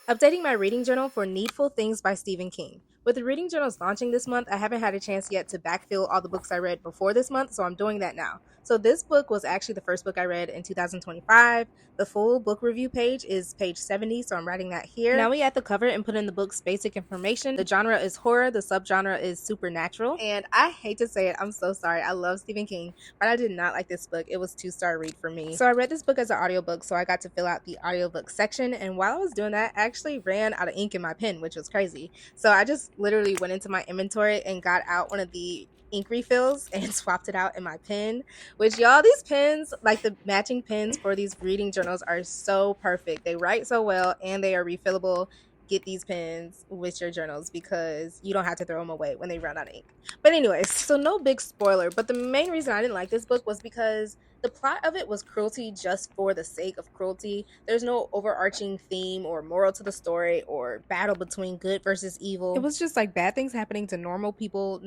Updating my reading journal for Needful Things by Stephen King. With the reading journals launching this month, I haven't had a chance yet to backfill all the books I read before this month, so I'm doing that now. So this book was actually the first book I read in 2025. The full book review page is page 70, so I'm writing that here. Now we add the cover and put in the book's basic information. The genre is horror, the subgenre is supernatural, and I hate to say it, I'm so sorry. I love Stephen King, but I did not like this book. It was 2-star read for me. So I read this book as an audiobook, so I got to fill out the audiobook section, and while I was doing that, I actually ran out of ink in my pen, which was crazy. So I just literally went into my inventory and got out one of the ink refills and swapped it out in my pen, which y'all, these pens, like the matching pens for these reading journals, are so perfect. They write so well and they are refillable. Get these pens with your journals because you don't have to throw them away when they run out of ink. But anyways, so no big spoiler, but the main reason I didn't like this book was because the plot of it was cruelty just for the sake of cruelty. There's no overarching theme or moral to the story or battle between good versus evil. It was just like bad things happening to normal people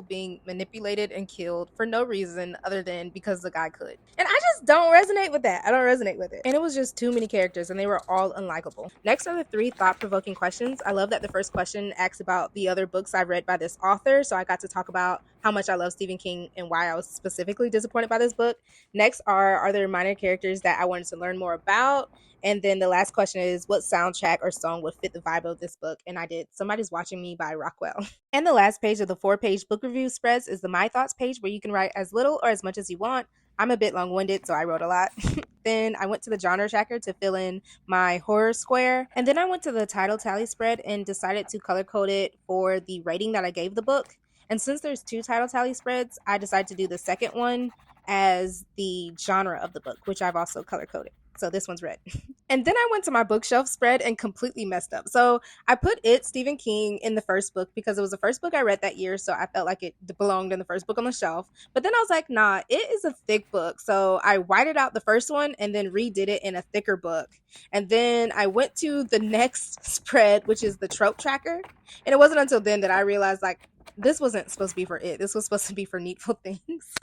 being manipulated and killed for no reason other than because the guy could. And I just don't resonate with that. I don't resonate with it. And it was just too many characters and they were all unlikable. Next are the 3 thought-provoking questions. I love that the first question asks about the other books I've read by this author, so I got to talk about how much I love Stephen King and why I was specifically disappointed by this book. Next are there minor characters that I wanted to learn more about? And then the last question is what soundtrack or song would fit the vibe of this book? And I did Somebody's Watching Me by Rockwell. And the last page of the 4-page book review spreads is the My Thoughts page where you can write as little or as much as you want. I'm a bit long-winded, so I wrote a lot. Then I went to the genre tracker to fill in my horror square. And then I went to the title tally spread and decided to color code it for the rating that I gave the book. And since there's 2 title tally spreads, I decided to do the second one as the genre of the book, which I've also color coded. So this one's red. And then I went to my bookshelf spread and completely messed up. So I put Stephen King in the first book because it was the first book I read that year. So I felt like it belonged in the first book on the shelf. But then I was like, nah, it is a thick book. So I whited out the first one and then redid it in a thicker book. And then I went to the next spread, which is the trope tracker. And it wasn't until then that I realized like, this wasn't supposed to be for it. This was supposed to be for Needful Things.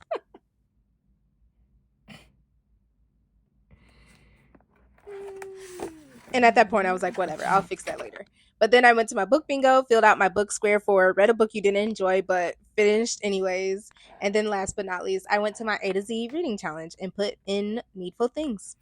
And at that point, I was like, whatever, I'll fix that later. But then I went to my book bingo, filled out my book square for read a book you didn't enjoy, but finished anyways. And then last but not least, I went to my A to Z reading challenge and put in Needful Things.